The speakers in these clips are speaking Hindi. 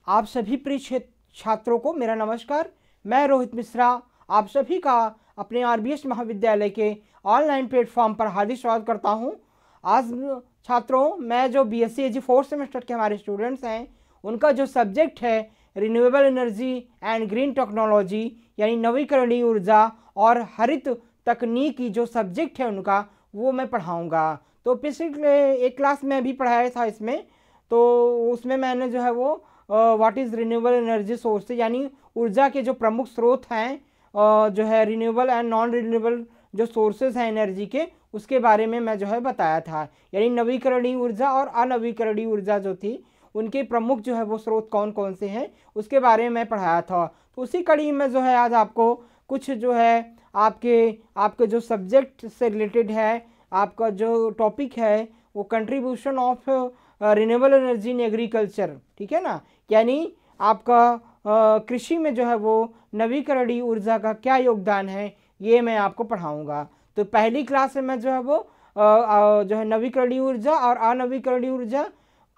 आप सभी प्रिय छात्रों को मेरा नमस्कार। मैं रोहित मिश्रा आप सभी का अपने आरबीएस महाविद्यालय के ऑनलाइन प्लेटफॉर्म पर हार्दिक स्वागत करता हूं। आज छात्रों, मैं जो बीएससी एजी 4th सेमेस्टर के हमारे स्टूडेंट्स हैं, उनका जो सब्जेक्ट है renewable energy and green technology यानी नवीकरणीय ऊर्जा और हरित तकनीकी जो सब्जेक्ट है उनका, वो मैं पढ़ाऊँगा। तो पिछले एक क्लास में भी पढ़ाया था इसमें, तो उसमें मैंने जो है वो what is renewable energy source यानी ऊर्जा के जो प्रमुख स्रोत हैं, जो है रिन्यूएबल एंड नॉन रिन्यूएबल जो सोर्सेज हैं एनर्जी के, उसके बारे में मैं जो है बताया था। यानी नवीकरणीय ऊर्जा और अनवीकरणीय ऊर्जा जो थी, उनके प्रमुख जो है वो स्रोत कौन कौन से हैं, उसके बारे में मैं पढ़ाया था। तो उसी कड़ी में जो है आज आपको कुछ जो है आपके जो सब्जेक्ट से रिलेटेड है, आपका जो टॉपिक है वो contribution of renewable energy in agriculture, ठीक है ना। यानी आपका कृषि में जो है वो नवीकरणीय ऊर्जा का क्या योगदान है, ये मैं आपको पढ़ाऊँगा। तो पहली क्लास में मैं जो है वो जो है नवीकरणीय ऊर्जा और अनवीकरणीय ऊर्जा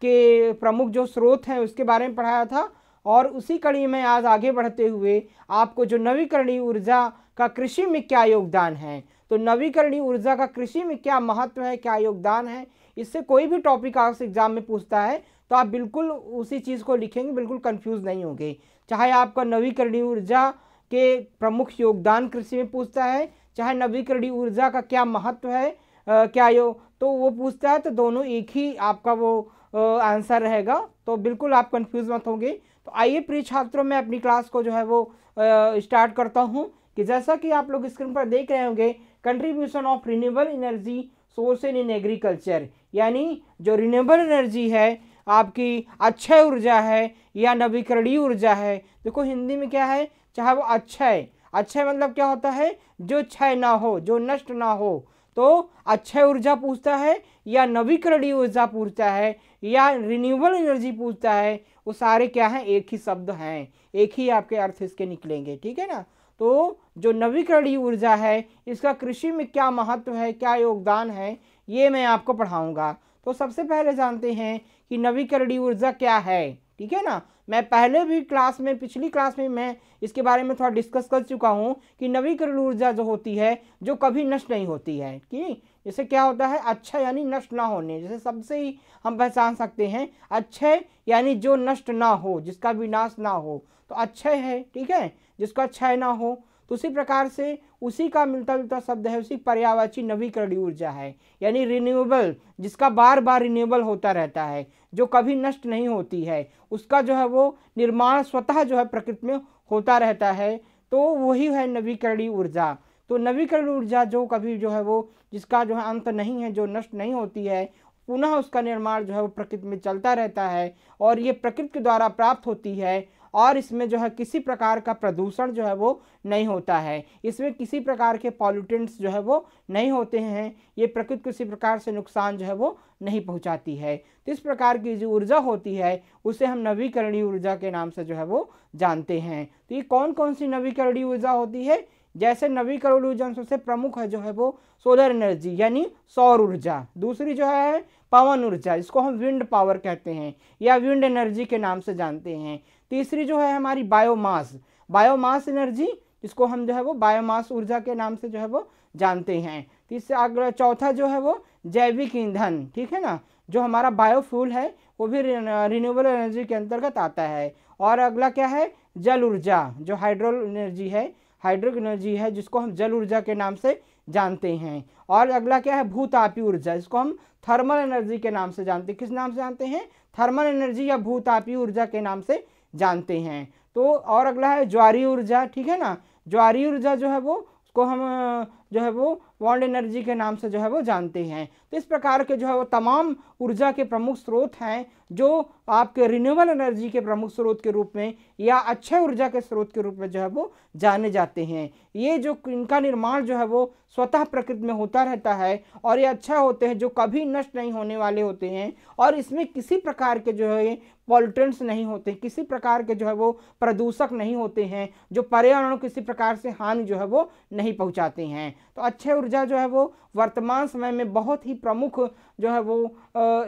के प्रमुख जो स्रोत हैं उसके बारे में पढ़ाया था, और उसी कड़ी में आज आगे बढ़ते हुए आपको जो नवीकरणीय ऊर्जा का कृषि में क्या योगदान है, तो नवीकरणीय ऊर्जा का कृषि में क्या महत्व है, क्या योगदान है, इससे कोई भी टॉपिक आपसे एग्जाम में पूछता है तो आप बिल्कुल उसी चीज़ को लिखेंगे, बिल्कुल कंफ्यूज नहीं होंगे। चाहे आपका नवीकरणीय ऊर्जा के प्रमुख योगदान कृषि में पूछता है, चाहे नवीकरणीय ऊर्जा का क्या महत्व है, तो वो पूछता है, तो दोनों एक ही आपका वो आंसर रहेगा। तो बिल्कुल आप कंफ्यूज मत होंगे। तो आइए प्रिय छात्रों, मैं अपनी क्लास को जो है वो स्टार्ट करता हूँ। कि जैसा कि आप लोग स्क्रीन पर देख रहे होंगे, contribution of renewable energy sources in agriculture, यानी जो रिन्यूएबल एनर्जी है, आपकी अक्षय ऊर्जा है या नवीकरणीय ऊर्जा है। देखो हिंदी में क्या है, चाहे वो अक्षय मतलब क्या होता है, जो क्षय ना हो, जो नष्ट ना हो। तो अक्षय ऊर्जा पूछता है या नवीकरणीय ऊर्जा पूछता है या रिन्यूएबल एनर्जी पूछता है, वो सारे क्या हैं, एक ही शब्द हैं, एक ही आपके अर्थ इसके निकलेंगे, ठीक है ना। तो जो नवीकरणीय ऊर्जा है, इसका कृषि में क्या महत्व है, क्या योगदान है, ये मैं आपको पढ़ाऊँगा। तो सबसे पहले जानते हैं कि नवीकरणीय ऊर्जा क्या है, ठीक है ना। मैं पहले भी पिछली क्लास में मैं इसके बारे में थोड़ा डिस्कस कर चुका हूँ कि नवीकरणीय ऊर्जा जो होती है, जो कभी नष्ट नहीं होती है। कि जैसे क्या होता है, अक्षय यानी नष्ट ना होने, जैसे सबसे ही हम पहचान सकते हैं, अक्षय यानी जो नष्ट ना हो, जिसका विनाश ना हो, तो अक्षय है, ठीक है, जिसका क्षय ना हो। तो उसी प्रकार से उसी का मिलता जुलता शब्द है, उसी पर्यायवाची नवीकरणीय ऊर्जा है, यानी रिन्यूएबल, जिसका बार बार रिन्यूएबल होता रहता है, जो कभी नष्ट नहीं होती है, उसका जो है वो निर्माण स्वतः जो है प्रकृति में होता रहता है, तो वही है नवीकरणीय ऊर्जा। तो नवीकरणीय ऊर्जा जो कभी जो है वो, जिसका जो है अंत नहीं है, जो नष्ट नहीं होती है, पुनः उसका निर्माण जो है वो प्रकृति में चलता रहता है, और ये प्रकृति के द्वारा प्राप्त होती है, और इसमें जो है किसी प्रकार का प्रदूषण जो है वो नहीं होता है, इसमें किसी प्रकार के पॉल्यूटेंट्स जो है वो नहीं होते हैं, ये प्रकृति को किसी प्रकार से नुकसान जो है वो नहीं पहुंचाती है। तो इस प्रकार की जो ऊर्जा होती है उसे हम नवीकरणीय ऊर्जा के नाम से जो है वो जानते हैं। तो ये कौन कौन सी नवीकरणीय ऊर्जा होती है, जैसे नवीकरणीय ऊर्जा सबसे प्रमुख है जो है वो सोलर एनर्जी यानी सौर ऊर्जा, दूसरी जो है पवन ऊर्जा, जिसको हम विंड पावर कहते हैं या विंड एनर्जी के नाम से जानते हैं, तीसरी जो है हमारी बायोमास एनर्जी, जिसको हम जो है वो बायोमास ऊर्जा के नाम से जो है वो जानते हैं, तीसरा अगला चौथा जो है वो जैविक ईंधन, ठीक है ना, जो हमारा बायोफ्यूल है वो भी रिन्यूएबल एनर्जी के अंतर्गत आता है, और अगला क्या है, जल ऊर्जा, जो हाइड्रो एनर्जी है, जिसको हम जल ऊर्जा के नाम से जानते हैं, और अगला क्या है, भूतापीय ऊर्जा, जिसको हम थर्मल एनर्जी के नाम से जानते हैं। किस नाम से जानते हैं, थर्मल एनर्जी या भूतापीय ऊर्जा के नाम से जानते हैं। तो और अगला है ज्वारीय ऊर्जा, ठीक है ना, ज्वारीय ऊर्जा जो है वो, उसको हम जो है वो वांड एनर्जी के नाम से जो है वो जानते हैं। तो इस प्रकार के जो है वो तमाम ऊर्जा के प्रमुख स्रोत हैं, जो आपके रिन्यूएबल एनर्जी के प्रमुख स्रोत के रूप में या अक्षय ऊर्जा के स्रोत के रूप में जो है वो जाने जाते हैं। ये जो इनका निर्माण जो है वो स्वतः प्रकृति में होता रहता है, और ये अक्षय होते हैं, जो कभी नष्ट नहीं होने वाले होते हैं, और इसमें किसी प्रकार के जो है पॉल्यूटेंट्स नहीं होते, किसी प्रकार के जो है वो प्रदूषक नहीं होते हैं, जो पर्यावरण को किसी प्रकार से हानि जो है वो नहीं पहुंचाते हैं। तो अक्षय ऊर्जा जो है वो वर्तमान समय में बहुत ही प्रमुख जो है वो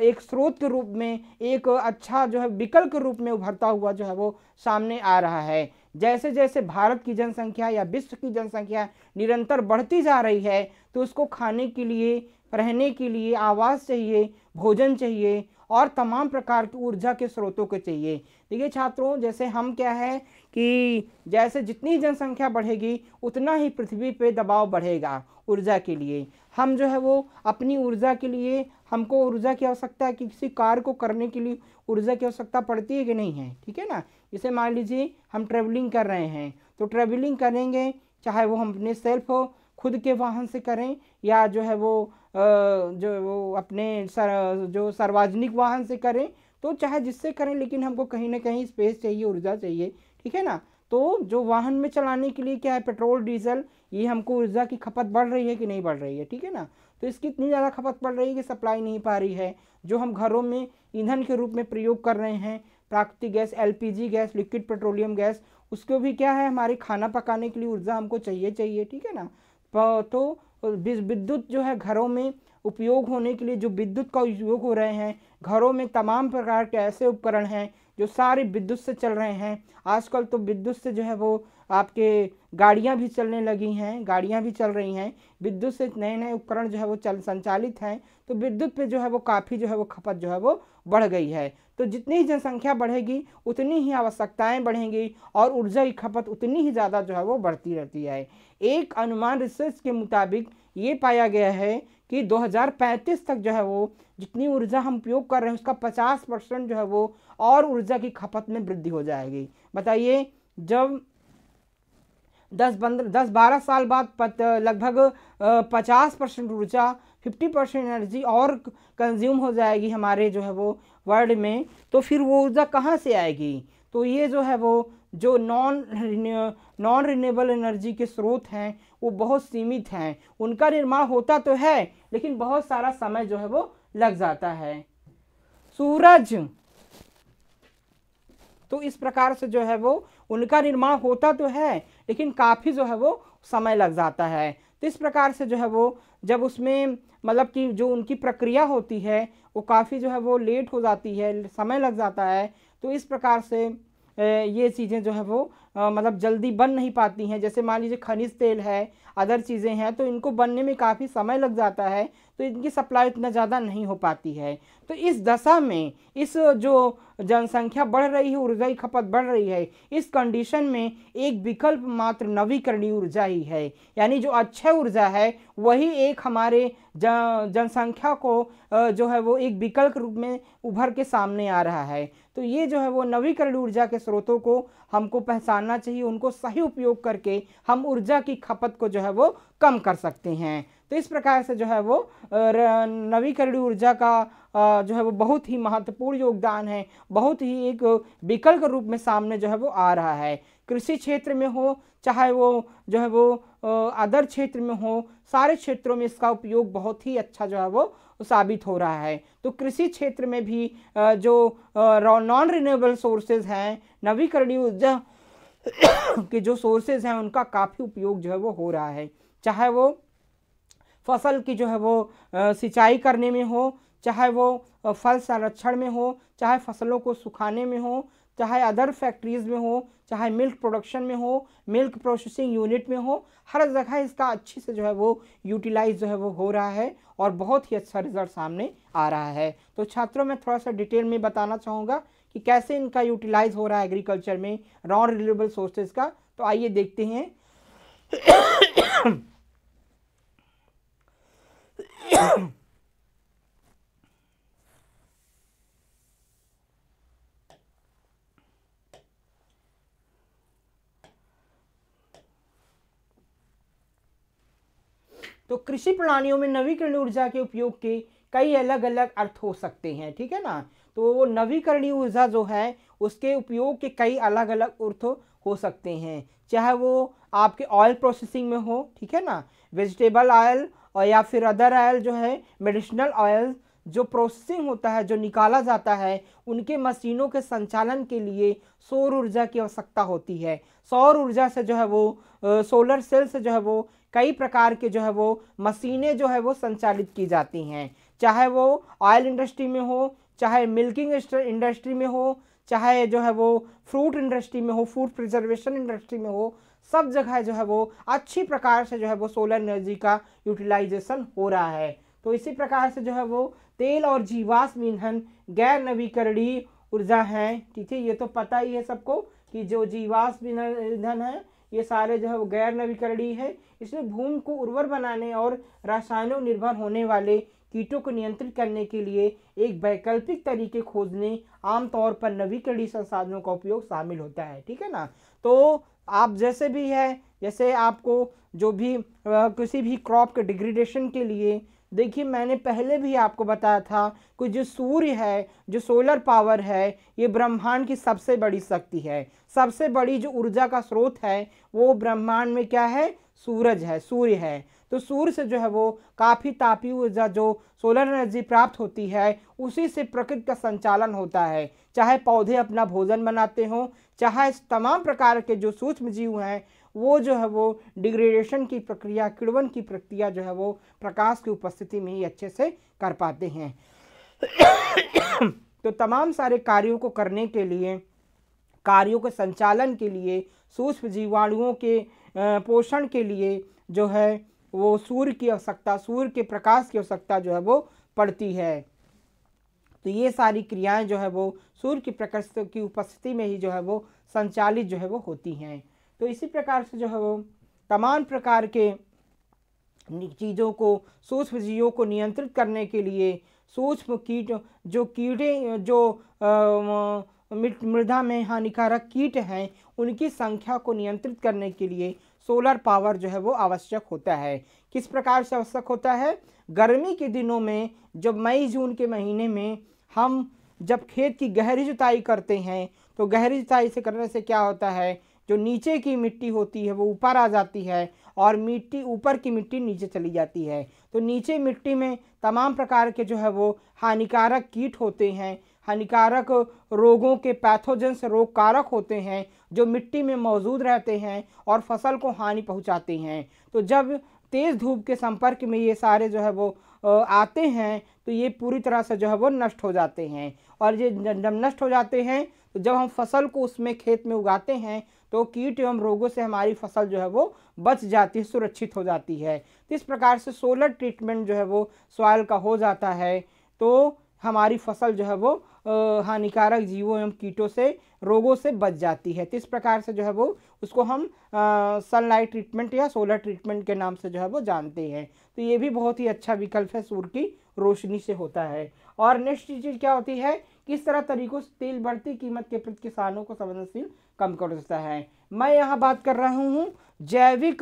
एक स्रोत के रूप में, एक अच्छा जो है विकल्प के रूप में उभरता हुआ जो है वो सामने आ रहा है। जैसे जैसे भारत की जनसंख्या या विश्व की जनसंख्या निरंतर बढ़ती जा रही है, तो उसको खाने के लिए, रहने के लिए आवास चाहिए, भोजन चाहिए और तमाम प्रकार की ऊर्जा के स्रोतों को चाहिए। देखिए छात्रों, जैसे हम क्या है कि जैसे जितनी जनसंख्या बढ़ेगी उतना ही पृथ्वी पे दबाव बढ़ेगा ऊर्जा के लिए। हम जो है वो अपनी ऊर्जा के लिए, हमको ऊर्जा की आवश्यकता है कि किसी कार्य को करने के लिए ऊर्जा की आवश्यकता पड़ती है कि नहीं है, ठीक है ना। जैसे मान लीजिए हम ट्रेवलिंग कर रहे हैं, तो ट्रेवलिंग करेंगे, चाहे वो हम अपने सेल्फ खुद के वाहन से करें या जो है वो अपने जो सार्वजनिक वाहन से करें, तो चाहे जिससे करें, लेकिन हमको कहीं ना कहीं स्पेस चाहिए, ऊर्जा चाहिए, ठीक है ना। तो जो वाहन में चलाने के लिए क्या है, पेट्रोल डीजल, ये हमको ऊर्जा की खपत बढ़ रही है कि नहीं बढ़ रही है, ठीक है ना। तो इसकी इतनी ज़्यादा खपत बढ़ रही है कि सप्लाई नहीं पा रही है। जो हम घरों में ईंधन के रूप में प्रयोग कर रहे हैं, प्राकृतिक gas, LPG gas, liquid petroleum gas, उसको भी क्या है, हमारे खाना पकाने के लिए ऊर्जा हमको चाहिए, ठीक है ना। तो विद्युत जो है घरों में उपयोग होने के लिए, जो विद्युत का उपयोग हो रहे हैं घरों में, तमाम प्रकार के ऐसे उपकरण हैं जो सारे विद्युत से चल रहे हैं। आजकल तो विद्युत से जो है वो आपके गाड़ियां भी चलने लगी हैं, गाड़ियां भी चल रही हैं विद्युत से, नए नए उपकरण जो है वो संचालित हैं। तो विद्युत पे जो है वो काफ़ी जो है वो खपत जो है वो बढ़ गई है। तो जितनी ही जनसंख्या बढ़ेगी उतनी ही आवश्यकताएं बढ़ेंगी और ऊर्जा की खपत उतनी ही ज़्यादा जो है वो बढ़ती रहती है। एक अनुमान रिसर्च के मुताबिक ये पाया गया है कि 2035 तक जो है वो जितनी ऊर्जा हम उपयोग कर रहे हैं उसका 50% जो है वो और ऊर्जा की खपत में वृद्धि हो जाएगी। बताइए, जब 10-12 साल बाद लगभग 50% ऊर्जा, 50% एनर्जी और कंज्यूम हो जाएगी हमारे जो है वो वर्ल्ड में, तो फिर वो ऊर्जा कहाँ से आएगी। तो ये जो है वो जो नॉन रिन्यूएबल एनर्जी के स्रोत हैं वो बहुत सीमित हैं। उनका निर्माण होता तो है लेकिन बहुत सारा समय जो है वो लग जाता है। सूरज, तो इस प्रकार से जो है वो उनका निर्माण होता तो है लेकिन काफ़ी जो है वो समय लग जाता है। तो इस प्रकार से जो है वो जब उसमें मतलब कि जो उनकी प्रक्रिया होती है वो काफ़ी जो है वो लेट हो जाती है, समय लग जाता है। तो इस प्रकार से ये चीज़ें जो है वो मतलब जल्दी बन नहीं पाती हैं। जैसे मान लीजिए खनिज तेल है, अदर चीज़ें हैं, तो इनको बनने में काफ़ी समय लग जाता है, तो इनकी सप्लाई इतना ज़्यादा नहीं हो पाती है। तो इस दशा में, इस जो जनसंख्या बढ़ रही है, ऊर्जा की खपत बढ़ रही है, इस कंडीशन में एक विकल्प मात्र नवीकरणीय ऊर्जा ही है। यानी जो अक्षय ऊर्जा है वही एक हमारे जनसंख्या को जो है वो एक विकल्प रूप में उभर के सामने आ रहा है। तो ये जो है वो नवीकरणीय ऊर्जा के स्रोतों को हमको पहचानना चाहिए, उनको सही उपयोग करके हम ऊर्जा की खपत को जो है वो कम कर सकते हैं। तो इस प्रकार से जो है वो नवीकरणीय ऊर्जा का जो है वो बहुत ही महत्वपूर्ण योगदान है, बहुत ही एक विकल्प रूप में सामने जो है वो आ रहा है। कृषि क्षेत्र में हो, चाहे वो जो है वो अदर क्षेत्र में हो, सारे क्षेत्रों में इसका उपयोग बहुत ही अच्छा जो है वो साबित हो रहा है। तो कृषि क्षेत्र में भी जो नॉन रिन्यूएबल सोर्सेज हैं, नवीकरणीय ऊर्जा के जो सोर्सेज हैं, उनका काफ़ी उपयोग जो है वो हो रहा है। चाहे वो फसल की जो है वो सिंचाई करने में हो, चाहे वो फल संरक्षण में हो, चाहे फसलों को सुखाने में हो, चाहे अदर फैक्ट्रीज में हो, चाहे मिल्क प्रोडक्शन में हो, मिल्क प्रोसेसिंग यूनिट में हो, हर जगह इसका अच्छी से जो है वो यूटिलाइज जो है वो हो रहा है और बहुत ही अच्छा रिजल्ट सामने आ रहा है। तो छात्रों में थोड़ा सा डिटेल में बताना चाहूँगा कि कैसे इनका यूटिलाइज हो रहा है एग्रीकल्चर में नॉन रिन्यूएबल सोर्सेज का। तो आइए देखते हैं। तो कृषि प्रणालियों में नवीकरणीय ऊर्जा के उपयोग के कई अलग अलग अर्थ हो सकते हैं, ठीक है ना। तो वो नवीकरणीय ऊर्जा जो है उसके उपयोग के कई अलग अलग अर्थ हो सकते हैं, चाहे वो आपके ऑयल प्रोसेसिंग में हो, ठीक है ना, वेजिटेबल ऑयल और या फिर अदर ऑयल जो है मेडिसिनल ऑयल, जो प्रोसेसिंग होता है, जो निकाला जाता है, उनके मशीनों के संचालन के लिए सौर ऊर्जा की आवश्यकता होती है। सौर ऊर्जा से जो है वो सोलर सेल से जो है वो कई प्रकार के जो है वो मशीनें जो है वो संचालित की जाती हैं, चाहे वो ऑयल इंडस्ट्री में हो, चाहे मिल्किंग इंडस्ट्री में हो, चाहे जो है वो फ्रूट इंडस्ट्री में हो, फूड प्रिजर्वेशन इंडस्ट्री में हो, सब जगह जो है वो अच्छी प्रकार से जो है वो सोलर एनर्जी का यूटिलाइजेशन हो रहा है। तो इसी प्रकार से जो है वो तेल और जीवाश्म ईंधन गैर नवीकरणीय ऊर्जा है। ठीक है, ये तो पता ही है सबको कि जो जीवाश्म ईंधन है ये सारे जो है वो गैर नवीकरणीय है। इसलिए भूमि को उर्वर बनाने और रसायनों निर्भर होने वाले कीटों को नियंत्रित करने के लिए एक वैकल्पिक तरीके खोजने आमतौर पर नवीकरणीय संसाधनों का उपयोग शामिल होता है। ठीक है ना। तो आप जैसे भी है, जैसे आपको जो भी किसी भी क्रॉप के डिग्रेडेशन के लिए, देखिए मैंने पहले भी आपको बताया था कि जो सूर्य है, जो सोलर पावर है, ये ब्रह्मांड की सबसे बड़ी शक्ति है। सबसे बड़ी जो ऊर्जा का स्रोत है वो ब्रह्मांड में क्या है, सूरज है, सूर्य है। तो सूर्य से जो है वो काफ़ी तापी ऊर्जा जो सोलर एनर्जी प्राप्त होती है, उसी से प्रकृति का संचालन होता है। चाहे पौधे अपना भोजन बनाते हों, चाहे तमाम प्रकार के जो सूक्ष्म जीव हैं वो जो है वो डिग्रेडेशन की प्रक्रिया, किण्वन की प्रक्रिया जो है वो प्रकाश की उपस्थिति में ही अच्छे से कर पाते हैं। तो तमाम सारे कार्यों को करने के लिए, कार्यों के संचालन के लिए, सूक्ष्म जीवाणुओं के पोषण के लिए जो है वो सूर्य की आवश्यकता, सूर्य के प्रकाश की आवश्यकता जो है वो पड़ती है। तो ये सारी क्रियाएं जो है वो सूर्य की प्रकाश की उपस्थिति में ही जो है वो संचालित जो है वो होती हैं। तो इसी प्रकार से जो है वो तमाम प्रकार के चीज़ों को, सूक्ष्म जीवों को नियंत्रित करने के लिए सूक्ष्म कीट, जो कीड़े, जो मृदा में हानिकारक कीट हैं, उनकी संख्या को नियंत्रित करने के लिए सोलर पावर जो है वो आवश्यक होता है। किस प्रकार से आवश्यक होता है? गर्मी के दिनों में, जब मई जून के महीने में हम जब खेत की गहरी जुताई करते हैं, तो गहरी जुताई से करने से क्या होता है, जो नीचे की मिट्टी होती है वो ऊपर आ जाती है और मिट्टी, ऊपर की मिट्टी नीचे चली जाती है। तो नीचे मिट्टी में तमाम प्रकार के जो है वो हानिकारक कीट होते हैं, हानिकारक रोगों के पैथोजेंस, रोग कारक होते हैं जो मिट्टी में मौजूद रहते हैं और फसल को हानि पहुंचाते हैं। तो जब तेज़ धूप के संपर्क में ये सारे जो है वो आते हैं तो ये पूरी तरह से जो है वो नष्ट हो जाते हैं। और ये जब नष्ट हो जाते हैं तो जब हम फसल को उसमें खेत में उगाते हैं तो कीट एवं रोगों से हमारी फसल जो है वो बच जाती है, सुरक्षित हो जाती है। तो इस प्रकार से सोलर ट्रीटमेंट जो है वो सॉइल का हो जाता है, तो हमारी फसल जो है वो हानिकारक जीवों एवं कीटों से, रोगों से बच जाती है। तो इस प्रकार से जो है वो उसको हम सनलाइट ट्रीटमेंट या सोलर ट्रीटमेंट के नाम से जो है वो जानते हैं। तो ये भी बहुत ही अच्छा विकल्प है, सूर्य की रोशनी से होता है। और नेक्स्ट चीज़ क्या होती है, किस तरह तरीकों से तेल बढ़ती कीमत के प्रति किसानों को संवेदनशील कम कर देता है। मैं यहाँ बात कर रहा हूँ जैविक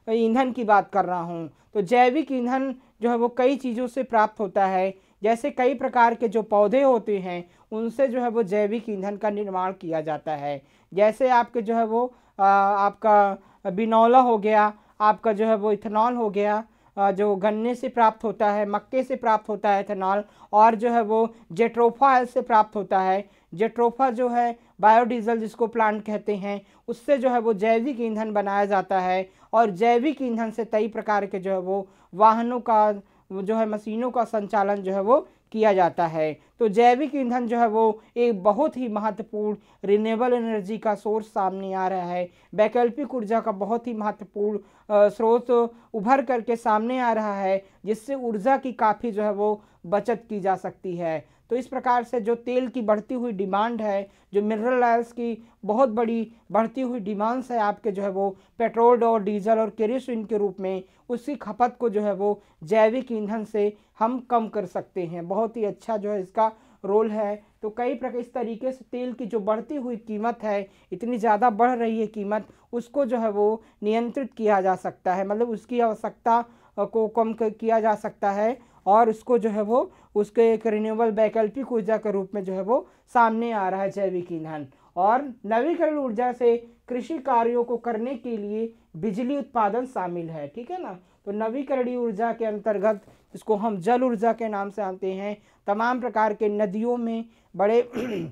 ईंधन की बात कर रहा हूँ। तो जैविक ईंधन जो है वो कई चीज़ों से प्राप्त होता है, जैसे कई प्रकार के जो पौधे होते हैं उनसे जो है वो जैविक ईंधन का निर्माण किया जाता है। जैसे आपके जो है वो आपका बिनौला हो गया, आपका जो है वो इथेनॉल हो गया, जो गन्ने से प्राप्त होता है, मक्के से प्राप्त होता है इथेनॉल, और जो है वो जेट्रोफा ऑयल से प्राप्त होता है। जेट्रोफा जो है बायोडीजल जिसको प्लांट कहते हैं, उससे जो है वो जैविक ईंधन बनाया जाता है। और जैविक ईंधन से कई प्रकार के जो है वो वाहनों का जो है, मशीनों का संचालन जो है वो किया जाता है। तो जैविक ईंधन जो है वो एक बहुत ही महत्वपूर्ण रिन्यूएबल एनर्जी का सोर्स सामने आ रहा है, वैकल्पिक ऊर्जा का बहुत ही महत्वपूर्ण स्रोत उभर करके सामने आ रहा है, जिससे ऊर्जा की काफ़ी जो है वो बचत की जा सकती है। तो इस प्रकार से जो तेल की बढ़ती हुई डिमांड है, जो मिनरल ऑयल्स की बहुत बड़ी बढ़ती हुई डिमांड्स है आपके जो है वो पेट्रोल और डीजल और केरोसिन के रूप में, उसकी खपत को जो है वो जैविक ईंधन से हम कम कर सकते हैं। बहुत ही अच्छा जो है इसका रोल है। तो कई प्रकार इस तरीके से तेल की जो बढ़ती हुई कीमत है, इतनी ज़्यादा बढ़ रही है कीमत, उसको जो है वो नियंत्रित किया जा सकता है, मतलब उसकी आवश्यकता को कम किया जा सकता है और उसको जो है वो उसके एक रिन्यूएबल वैकल्पिक ऊर्जा के रूप में जो है वो सामने आ रहा है जैविक ईंधन। और नवीकरण ऊर्जा से कृषि कार्यों को करने के लिए बिजली उत्पादन शामिल है, ठीक है ना। तो नवीकरणीय ऊर्जा के अंतर्गत, इसको हम जल ऊर्जा के नाम से जानते हैं, तमाम प्रकार के नदियों में बड़े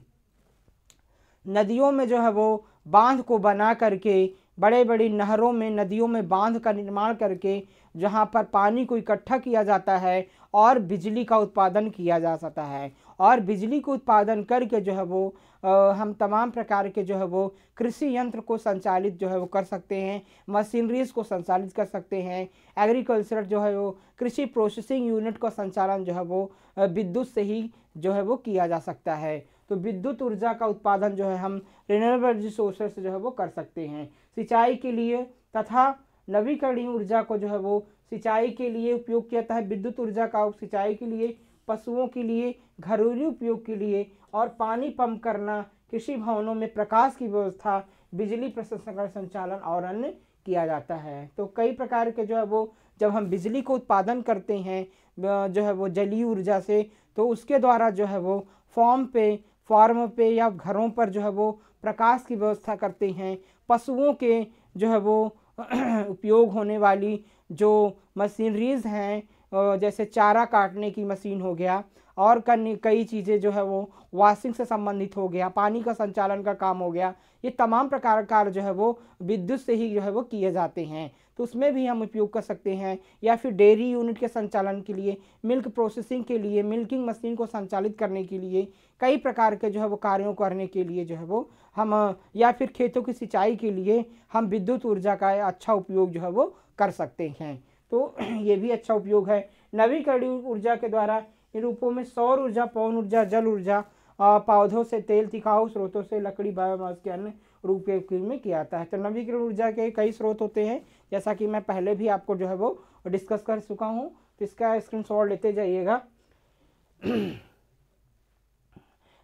नदियों में जो है वो बांध को बना करके, बड़े बड़ी नहरों में, नदियों में बांध का निर्माण करके जहाँ पर पानी को इकट्ठा किया जाता है और बिजली का उत्पादन किया जा सकता है। और बिजली को उत्पादन करके जो है वो हम तमाम प्रकार के जो है वो कृषि यंत्र को संचालित जो है वो कर सकते हैं, मशीनरीज को संचालित कर सकते हैं। एग्रीकल्चर जो है वो कृषि प्रोसेसिंग यूनिट का संचालन जो है वो विद्युत से ही जो है वो किया जा सकता है। तो विद्युत ऊर्जा का उत्पादन जो है हम रिन्यूएबल रिसोर्सेज से जो है वो कर सकते हैं। सिंचाई के लिए तथा नवीकरणीय ऊर्जा को जो है वो सिंचाई के लिए उपयोग किया जाता है। विद्युत ऊर्जा का सिंचाई के लिए, पशुओं के लिए, घरेलू उपयोग के लिए और पानी पंप करना, कृषि भवनों में प्रकाश की व्यवस्था, बिजली प्रसंस्करण संचालन और अन्य किया जाता है। तो कई प्रकार के जो है वो जब हम बिजली को उत्पादन करते हैं जो है वो जलीय ऊर्जा से, तो उसके द्वारा जो है वो फार्म पे या घरों पर जो है वो प्रकाश की व्यवस्था करते हैं। पशुओं के जो है वो उपयोग होने वाली जो मशीनरीज हैं, जैसे चारा काटने की मशीन हो गया और कई चीज़ें जो है वो वॉशिंग से संबंधित हो गया, पानी का संचालन का काम हो गया, ये तमाम प्रकार का जो है वो विद्युत से ही जो है वो किए जाते हैं। तो उसमें भी हम उपयोग कर सकते हैं। या फिर डेयरी यूनिट के संचालन के लिए, मिल्क प्रोसेसिंग के लिए, मिल्किंग मशीन को संचालित करने के लिए, कई प्रकार के जो है वो कार्यों करने के लिए जो है वो हम, या फिर खेतों की सिंचाई के लिए हम विद्युत ऊर्जा का अच्छा उपयोग जो है वो कर सकते हैं। तो ये भी अच्छा उपयोग है। नवीकरणीय ऊर्जा के द्वारा इन रूपों में सौर ऊर्जा, पवन ऊर्जा, जल ऊर्जा, पौधों से तेल, टिकाऊ स्रोतों से लकड़ी, बायोमास के अन्य रूप के उपयोग में किया जाता है। तो नवीकरण ऊर्जा के कई स्रोत होते हैं, जैसा कि मैं पहले भी आपको जो है वो डिस्कस कर चुका हूँ। तो इसका स्क्रीनशॉट लेते जाइएगा।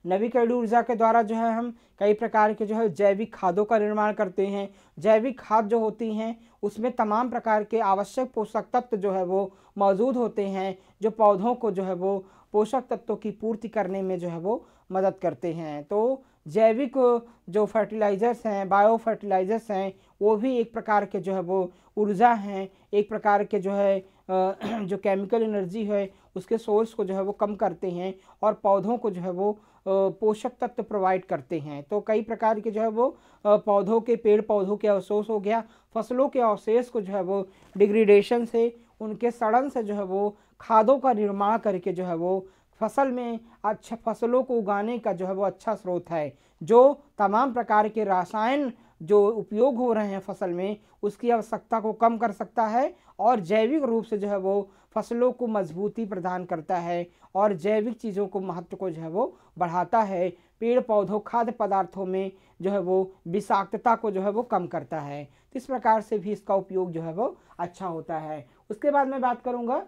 नवीकरणीय ऊर्जा के द्वारा जो है हम कई प्रकार के जो है जैविक खादों का निर्माण करते हैं। जैविक खाद जो होती हैं उसमें तमाम प्रकार के आवश्यक पोषक तत्व जो है वो मौजूद होते हैं, जो पौधों को जो है वो पोषक तत्वों की पूर्ति करने में जो है वो मदद करते हैं। तो जैविक जो फर्टिलाइज़र्स हैं, बायो फर्टिलाइज़र्स हैं, वो भी एक प्रकार के जो है वो ऊर्जा हैं, एक प्रकार के जो है जो केमिकल एनर्जी है उसके सोर्स को जो है वो कम करते हैं और पौधों को जो है वो पोषक तत्व प्रोवाइड करते हैं। तो कई प्रकार के जो है वो पौधों के, पेड़ पौधों के अवशेष हो गया, फसलों के अवशेष को जो है वो डिग्रेडेशन से, उनके सड़न से जो है वो खादों का निर्माण करके जो है वो फसल में अच्छा, फसलों को उगाने का जो है वो अच्छा स्रोत है, जो तमाम प्रकार के रसायन जो उपयोग हो रहे हैं फसल में उसकी आवश्यकता को कम कर सकता है और जैविक रूप से जो है वो फसलों को मजबूती प्रदान करता है और जैविक चीज़ों को महत्व को जो है वो बढ़ाता है। पेड़ पौधों, खाद्य पदार्थों में जो है वो विषाक्तता को जो है वो कम करता है। इस प्रकार से भी इसका उपयोग जो है वो अच्छा होता है। उसके बाद मैं बात करूँगा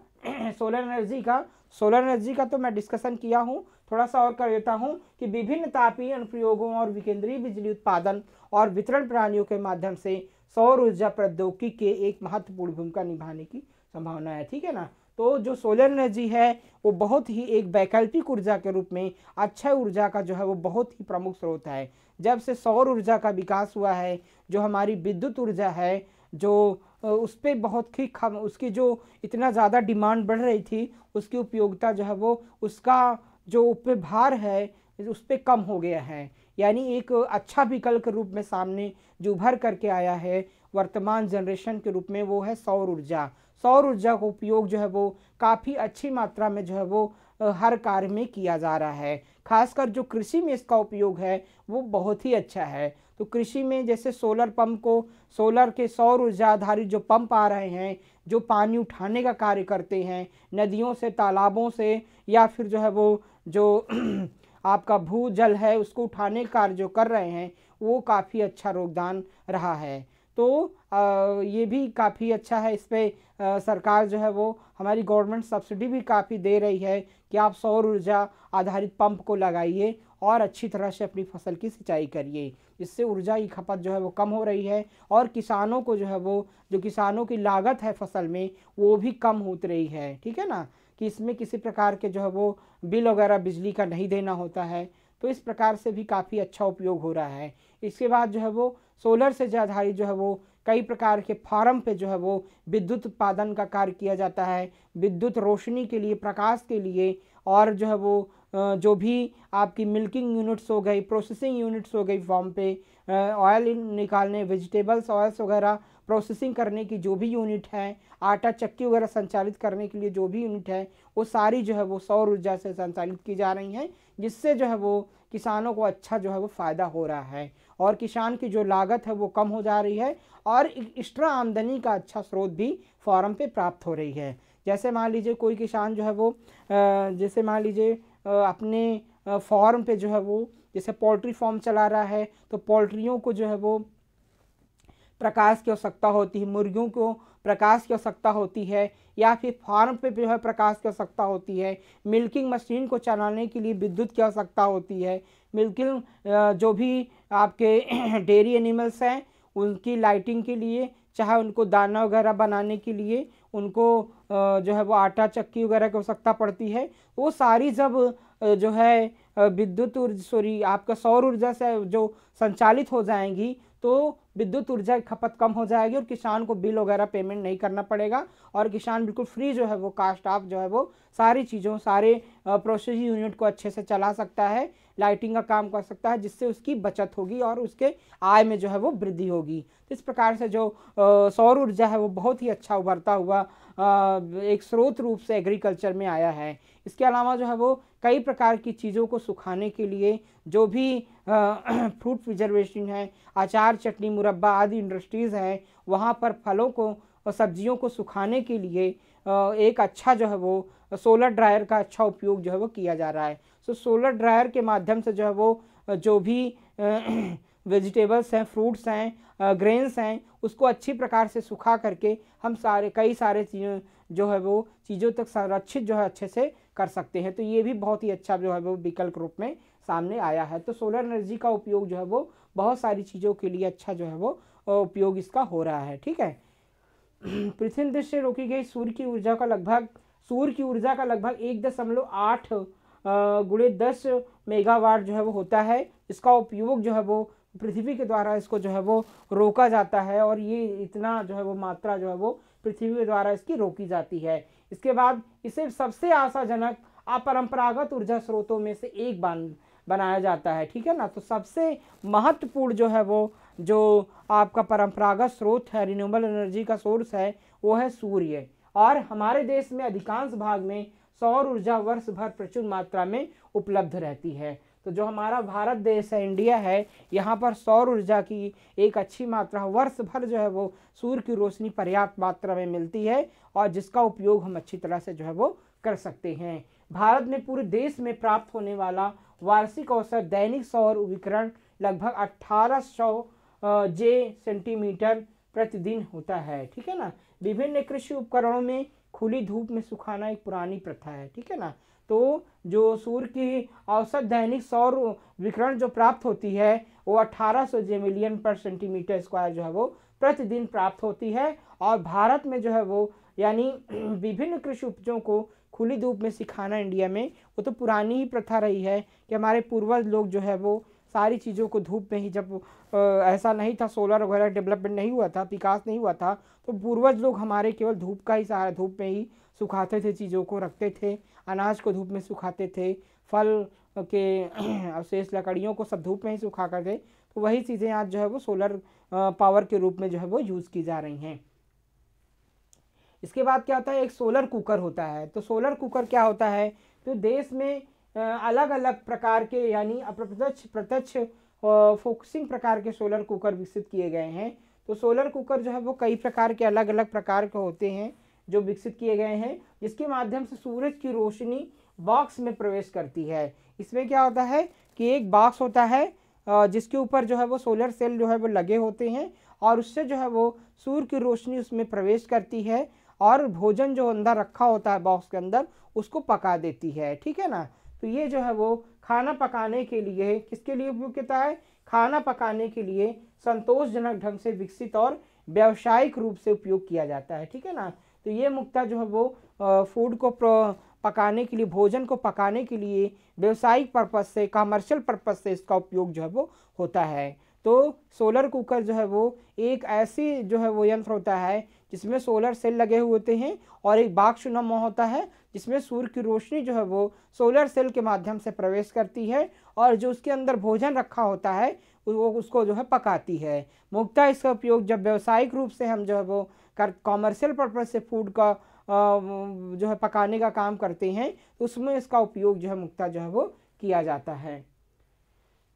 सोलर एनर्जी का। सोलर एनर्जी का तो मैं डिस्कशन किया हूँ, थोड़ा सा और कर देता हूँ कि विभिन्न तापीय अनुप्रयोगों और विकेंद्रीय बिजली उत्पादन और वितरण प्रणालियों के माध्यम से सौर ऊर्जा प्रौद्योगिकी के एक महत्वपूर्ण भूमिका निभाने की संभावना है, ठीक है ना। तो जो सोलर एनर्जी है वो बहुत ही एक वैकल्पिक ऊर्जा के रूप में अक्षय ऊर्जा का जो है वो बहुत ही प्रमुख स्रोत है। जब से सौर ऊर्जा का विकास हुआ है, जो हमारी विद्युत ऊर्जा है, जो उस पर बहुत ही कम, उसकी जो इतना ज़्यादा डिमांड बढ़ रही थी, उसकी उपयोगिता जो है वो, उसका जो उस पर भार है उस पर कम हो गया है। यानी एक अच्छा विकल्प के रूप में सामने जो उभर करके आया है वर्तमान जनरेशन के रूप में, वो है सौर ऊर्जा। सौर ऊर्जा का उपयोग जो है वो काफ़ी अच्छी मात्रा में जो है वो हर कार्य में किया जा रहा है। खासकर जो कृषि में इसका उपयोग है वो बहुत ही अच्छा है। तो कृषि में जैसे सोलर पंप को, सोलर के सौर ऊर्जा आधारित जो पंप आ रहे हैं जो पानी उठाने का कार्य करते हैं नदियों से, तालाबों से, या फिर जो है वो जो आपका भूजल है उसको उठाने का कार्य जो कर रहे हैं, वो काफ़ी अच्छा योगदान रहा है। तो ये भी काफ़ी अच्छा है। इस पर सरकार जो है वो, हमारी गवर्नमेंट सब्सिडी भी काफ़ी दे रही है कि आप सौर ऊर्जा आधारित पंप को लगाइए और अच्छी तरह से अपनी फसल की सिंचाई करिए। इससे ऊर्जा की खपत जो है वो कम हो रही है और किसानों को जो है वो, जो किसानों की लागत है फसल में, वो भी कम होती रही है, ठीक है ना, कि इसमें किसी प्रकार के जो है वो बिल वगैरह बिजली का नहीं देना होता है। तो इस प्रकार से भी काफ़ी अच्छा उपयोग हो रहा है। इसके बाद जो है वो सोलर से आधारित जो है वो कई प्रकार के फार्म पे जो है वो विद्युत उत्पादन का कार्य किया जाता है, विद्युत रोशनी के लिए, प्रकाश के लिए, और जो है वो जो भी आपकी मिल्किंग यूनिट्स हो गई, प्रोसेसिंग यूनिट्स हो गई फार्म पे, ऑयल निकालने, वेजिटेबल्स ऑयल्स वगैरह प्रोसेसिंग करने की जो भी यूनिट है, आटा चक्की वगैरह संचालित करने के लिए जो भी यूनिट है, वो सारी जो है वो सौर ऊर्जा से संचालित की जा रही हैं, जिससे जो है वो किसानों को अच्छा जो है वो फ़ायदा हो रहा है और किसान की जो लागत है वो कम हो जा रही है और एक्स्ट्रा आमदनी का अच्छा स्रोत भी फार्म पे प्राप्त हो रही है। जैसे मान लीजिए कोई किसान जो है वो जैसे मान लीजिए अपने फार्म पे जो है वो जैसे पोल्ट्री फार्म चला रहा है, तो पोल्ट्रियों को जो है वो प्रकाश की आवश्यकता होती है, मुर्गियों को प्रकाश की आवश्यकता होती है, या फिर फार्म पे जो है प्रकाश की आवश्यकता होती है, मिल्किंग मशीन को चलाने के लिए विद्युत की आवश्यकता होती है, मिल्किंग जो भी आपके डेयरी एनिमल्स हैं उनकी लाइटिंग के लिए, चाहे उनको दाना वगैरह बनाने के लिए, उनको जो है वो आटा चक्की वगैरह की आवश्यकता पड़ती है, वो सारी जब जो है विद्युत आपका सौर ऊर्जा से जो संचालित हो जाएंगी तो विद्युत ऊर्जा की खपत कम हो जाएगी और किसान को बिल वगैरह पेमेंट नहीं करना पड़ेगा और किसान बिल्कुल फ्री जो है वो कास्ट ऑफ जो है वो सारी चीज़ों, सारे प्रोसेसिंग यूनिट को अच्छे से चला सकता है, लाइटिंग का काम कर सकता है, जिससे उसकी बचत होगी और उसके आय में जो है वो वृद्धि होगी। इस प्रकार से जो सौर ऊर्जा है वो बहुत ही अच्छा उभरता हुआ एक स्रोत रूप से एग्रीकल्चर में आया है। इसके अलावा जो है वो कई प्रकार की चीज़ों को सुखाने के लिए जो भी फ्रूट प्रिजर्वेशन है, अचार चटनी मुरब्बा आदि इंडस्ट्रीज़ हैं, वहाँ पर फलों को और सब्जियों को सुखाने के लिए एक अच्छा जो है वो सोलर ड्रायर का अच्छा उपयोग जो है वो किया जा रहा है। सो सोलर ड्रायर के माध्यम से जो है वो जो भी वेजिटेबल्स हैं, फ्रूट्स हैं, ग्रेन्स हैं, उसको अच्छी प्रकार से सुखा करके हम कई सारे चीज़ों जो है वो चीज़ों तक संरक्षित जो है अच्छे से कर सकते हैं। तो ये भी बहुत ही अच्छा जो है वो विकल्प रूप में सामने आया है। तो सोलर एनर्जी का उपयोग जो है वो बहुत सारी चीज़ों के लिए अच्छा जो है वो उपयोग इसका हो रहा है। ठीक है। पृथ्वी दृष्टि से रोकी गई सूर्य की ऊर्जा का लगभग 1.8 गुणे 10 मेगावाट जो है वो होता है। इसका उपयोग जो है वो पृथ्वी के द्वारा इसको जो है वो रोका जाता है और ये इतना जो है वो मात्रा जो है वो पृथ्वी के द्वारा इसकी रोकी जाती है। इसके बाद इसे सबसे आशाजनक अपरंपरागत ऊर्जा स्रोतों में से एक बनाया जाता है। ठीक है ना। तो सबसे महत्वपूर्ण जो है वो जो आपका परंपरागत स्रोत है, रिन्यूएबल एनर्जी का सोर्स है, वो है सूर्य। और हमारे देश में अधिकांश भाग में सौर ऊर्जा वर्ष भर प्रचुर मात्रा में उपलब्ध रहती है। तो जो हमारा भारत देश है, इंडिया है, यहाँ पर सौर ऊर्जा की एक अच्छी मात्रा वर्ष भर जो है वो सूर्य की रोशनी पर्याप्त मात्रा में मिलती है और जिसका उपयोग हम अच्छी तरह से जो है वो कर सकते हैं। भारत में पूरे देश में प्राप्त होने वाला वार्षिक औसत दैनिक सौर विकिरण लगभग 1800 सेंटीमीटर प्रतिदिन होता है। ठीक है ना। विभिन्न कृषि उपकरणों में खुली धूप में सुखाना एक पुरानी प्रथा है। ठीक है ना। तो जो सूर्य की औसत दैनिक सौर विकिरण जो प्राप्त होती है वो 1800 जेमिलियन पर सेंटीमीटर स्क्वायर जो है वो प्रतिदिन प्राप्त होती है। और भारत में जो है वो यानी विभिन्न कृषि उपजों को खुली धूप में सिखाना इंडिया में वो तो पुरानी ही प्रथा रही है कि हमारे पूर्वज लोग जो है वो सारी चीज़ों को धूप में ही, जब ऐसा नहीं था, सोलर वगैरह डेवलपमेंट नहीं हुआ था, विकास नहीं हुआ था, तो पूर्वज लोग हमारे केवल धूप का ही सहारा, धूप में ही सुखाते थे, चीज़ों को रखते थे, अनाज को धूप में सुखाते थे, फल के अवशेष लकड़ियों को सब धूप में ही सुखा कर थे। तो वही चीज़ें आज जो है वो सोलर पावर के रूप में जो है वो यूज़ की जा रही हैं। इसके बाद क्या होता है, एक सोलर कुकर होता है। तो सोलर कुकर क्या होता है, तो देश में अलग अलग प्रकार के यानी अप्रत्यक्ष प्रत्यक्ष फोकसिंग प्रकार के सोलर कुकर विकसित किए गए हैं। तो सोलर कुकर जो है वो कई प्रकार के अलग अलग प्रकार के होते हैं जो विकसित किए गए हैं, जिसके माध्यम से सूरज की रोशनी बॉक्स में प्रवेश करती है। इसमें क्या होता है कि एक बॉक्स होता है जिसके ऊपर जो है वो सोलर सेल जो है वो लगे होते हैं और उससे जो है वो सूर्य की रोशनी उसमें प्रवेश करती है और भोजन जो अंदर रखा होता है बॉक्स के अंदर उसको पका देती है। ठीक है ना। तो ये जो है वो खाना पकाने के लिए, किसके लिए उपयोग होता है, खाना पकाने के लिए संतोषजनक ढंग से विकसित और व्यावसायिक रूप से उपयोग किया जाता है। ठीक है ना। तो ये मुख्यतः जो है वो फूड को पकाने के लिए, भोजन को पकाने के लिए व्यावसायिक पर्पज़ से, कमर्शियल पर्पज़ से इसका उपयोग जो है वो होता है। तो सोलर कुकर जो है वो एक ऐसी जो है वो यंत्र होता है जिसमें सोलर सेल लगे हुए होते हैं और एक बाक्सनुमा होता है जिसमें सूर्य की रोशनी जो है वो सोलर सेल के माध्यम से प्रवेश करती है और जो उसके अंदर भोजन रखा होता है वो उसको जो है पकाती है। मुख्यतः इसका उपयोग जब व्यावसायिक रूप से हम जो है वो कॉमर्शियल पर्पज से फूड का जो है पकाने का काम करते हैं तो उसमें इसका उपयोग जो है मुख्यतः जो है वो किया जाता है।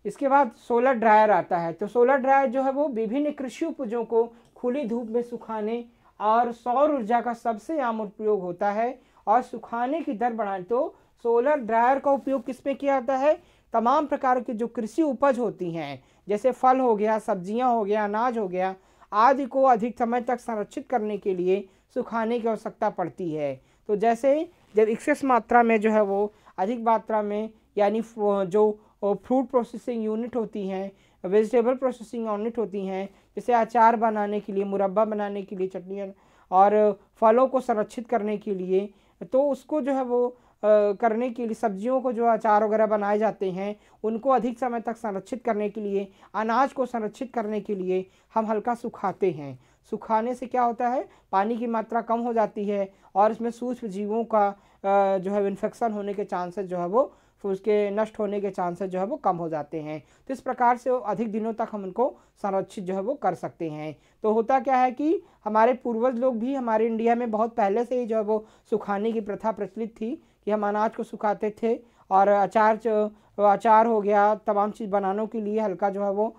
इसके बाद सोलर ड्रायर आता है। तो सोलर ड्रायर जो है वो विभिन्न कृषि उपजों को खुली धूप में सुखाने और सौर ऊर्जा का सबसे आम उपयोग होता है और सुखाने की दर बढ़ाने। तो सोलर ड्रायर का उपयोग किस में किया जाता है? तमाम प्रकार की जो कृषि उपज होती हैं जैसे फल हो गया, सब्जियां हो गया, अनाज हो गया आदि को अधिक समय तक संरक्षित करने के लिए सुखाने की आवश्यकता पड़ती है। तो जैसे जब एक्सेस मात्रा में जो है वो अधिक मात्रा में यानी जो फ्रूट प्रोसेसिंग यूनिट होती हैं, वेजिटेबल प्रोसेसिंग यूनिट होती हैं, जैसे अचार बनाने के लिए, मुरब्बा बनाने के लिए, चटनियाँ और फलों को संरक्षित करने के लिए, तो उसको जो है वो करने के लिए सब्जियों को जो अचार वगैरह बनाए जाते हैं उनको अधिक समय तक संरक्षित करने के लिए, अनाज को संरक्षित करने के लिए हम हल्का सुखाते हैं। सुखाने से क्या होता है? पानी की मात्रा कम हो जाती है और इसमें सूक्ष्म जीवों का जो है इन्फेक्शन होने के चांसेस जो है वो उसके नष्ट होने के चांसेस जो है वो कम हो जाते हैं। तो इस प्रकार से अधिक दिनों तक हम उनको संरक्षित जो है वो कर सकते हैं। तो होता क्या है कि हमारे पूर्वज लोग भी हमारे इंडिया में बहुत पहले से ही जो है वो सुखाने की प्रथा प्रचलित थी कि हम अनाज को सुखाते थे और अचार हो गया, तमाम चीज़ बनाने के लिए हल्का जो है वो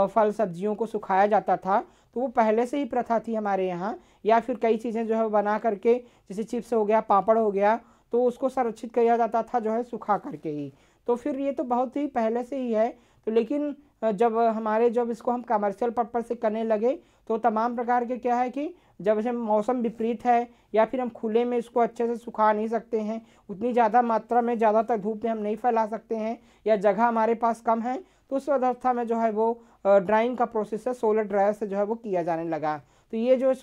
फल सब्जियों को सुखाया जाता था। तो वो पहले से ही प्रथा थी हमारे यहाँ। या फिर कई चीज़ें जो है बना करके जैसे चिप्स हो गया, पापड़ हो गया, तो उसको संरक्षित किया जाता था जो है सुखा करके ही। तो फिर ये तो बहुत ही पहले से ही है। तो लेकिन जब इसको हम कमर्शियल पर्पज से करने लगे तो तमाम प्रकार के क्या है कि जब से मौसम विपरीत है या फिर हम खुले में इसको अच्छे से सुखा नहीं सकते हैं, उतनी ज़्यादा मात्रा में ज़्यादातर धूप में हम नहीं फैला सकते हैं या जगह हमारे पास कम है, तो उस अवस्था में जो है वो ड्राइंग का प्रोसेस है सोलर ड्रायर से जो है वो किया जाने लगा। तो ये जो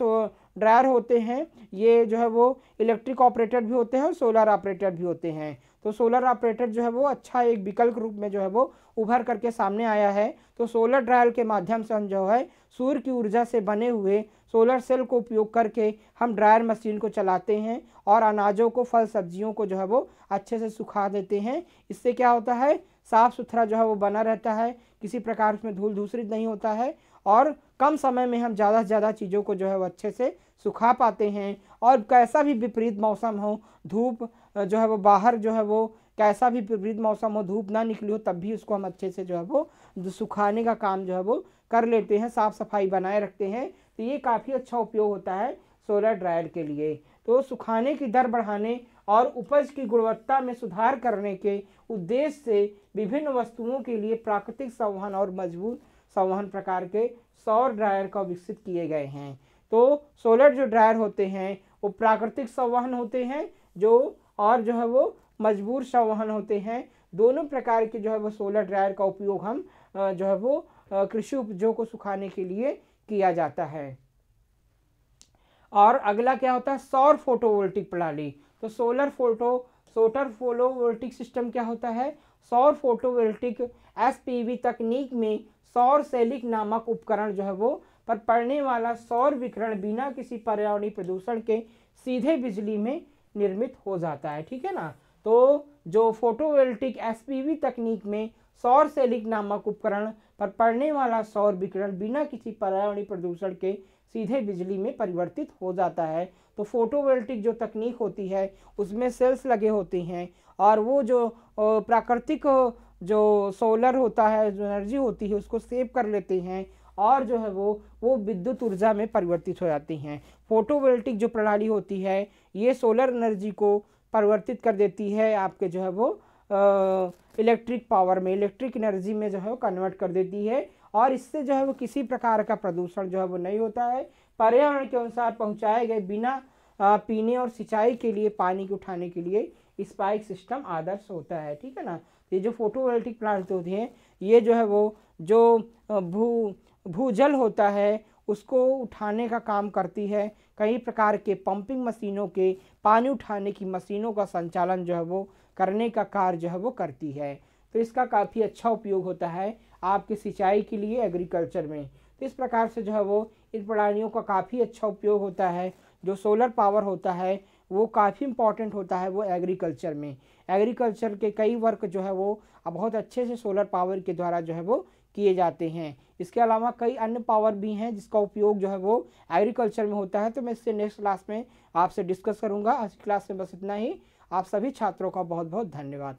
ड्रायर होते हैं ये जो है वो इलेक्ट्रिक ऑपरेटेड भी होते हैं और सोलर ऑपरेटेड भी होते हैं। तो सोलर ऑपरेटेड जो है वो अच्छा एक विकल्प रूप में जो है वो उभर करके सामने आया है। तो सोलर ड्रायर के माध्यम से हम जो है सूर्य की ऊर्जा से बने हुए सोलर सेल को उपयोग करके हम ड्रायर मशीन को चलाते हैं और अनाजों को, फल सब्जियों को जो है वो अच्छे से सुखा देते हैं। इससे क्या होता है? साफ़ सुथरा जो है वो बना रहता है, किसी प्रकार उसमें धूल दूषित नहीं होता है और कम समय में हम ज़्यादा से ज़्यादा चीज़ों को जो है वो अच्छे से सुखा पाते हैं। और कैसा भी विपरीत मौसम हो, धूप जो है वो बाहर जो है वो कैसा भी विपरीत मौसम हो, धूप ना निकली हो, तब भी उसको हम अच्छे से जो है वो सुखाने का काम जो है वो कर लेते हैं, साफ़ सफाई बनाए रखते हैं। तो ये काफ़ी अच्छा उपयोग होता है सोलर ड्रायर के लिए। तो सुखाने की दर बढ़ाने और उपज की गुणवत्ता में सुधार करने के उद्देश्य से विभिन्न वस्तुओं के लिए प्राकृतिक संवहन और मजबूत संवहन प्रकार के सौर ड्रायर का विकसित किए गए हैं। तो सोलर जो ड्रायर होते हैं वो प्राकृतिक संवहन होते हैं और जो है वो मजबूर संवहन होते हैं। दोनों प्रकार के जो है वो सोलर ड्रायर का उपयोग हम जो है वो कृषि उपजों को सुखाने के लिए किया जाता है। और अगला क्या होता है? सौर फोटोवोल्टिक प्रणाली। तो सोलर फोटोवोल्टिक सिस्टम क्या होता है? सौर फोटोवोल्टिक एसपीवी तकनीक में सौर सेलिक नामक उपकरण जो है वो पर पड़ने वाला सौर विकिरण बिना किसी पर्यावरणीय प्रदूषण के सीधे बिजली में निर्मित हो जाता है। ठीक है ना? तो जो फोटोवोल्टिक एसपीवी तकनीक में सौर सेलिक नामक उपकरण पर पड़ने वाला सौर विकिरण बिना किसी पर्यावरणीय प्रदूषण के सीधे बिजली में परिवर्तित हो जाता है। तो फोटोवोल्टिक जो तकनीक होती है उसमें सेल्स लगे होते हैं और वो जो प्राकृतिक जो सोलर होता है, जो एनर्जी होती है उसको सेव कर लेते हैं और जो है वो विद्युत ऊर्जा में परिवर्तित हो जाती हैं। फोटोवोल्टिक जो प्रणाली होती है ये सोलर एनर्जी को परिवर्तित कर देती है, आपके जो है वो इलेक्ट्रिक पावर में, इलेक्ट्रिक एनर्जी में जो है वो कन्वर्ट कर देती है और इससे जो है वो किसी प्रकार का प्रदूषण जो है वो नहीं होता है। पर्यावरण के अनुसार पहुंचाए गए बिना पीने और सिंचाई के लिए पानी को उठाने के लिए स्पाइक सिस्टम आदर्श होता है। ठीक है ना? ये जो फोटोवोल्टिक प्लांट होते हैं ये जो है वो जो भूजल होता है उसको उठाने का काम करती है। कई प्रकार के पंपिंग मशीनों के पानी उठाने की मशीनों का संचालन जो है वो करने का कार्य जो है वो करती है। तो इसका काफ़ी अच्छा उपयोग होता है आपकी सिंचाई के लिए एग्रीकल्चर में। तो इस प्रकार से जो है वो इन प्रणालियों का काफ़ी अच्छा उपयोग होता है। जो सोलर पावर होता है वो काफ़ी इम्पॉर्टेंट होता है वो एग्रीकल्चर में। एग्रीकल्चर के कई वर्क जो है वो अब बहुत अच्छे से सोलर पावर के द्वारा जो है वो किए जाते हैं। इसके अलावा कई अन्य पावर भी हैं जिसका उपयोग जो है वो एग्रीकल्चर में होता है। तो मैं इससे नेक्स्ट क्लास में आपसे डिस्कस करूंगा। आज की क्लास में बस इतना ही। आप सभी छात्रों का बहुत बहुत धन्यवाद।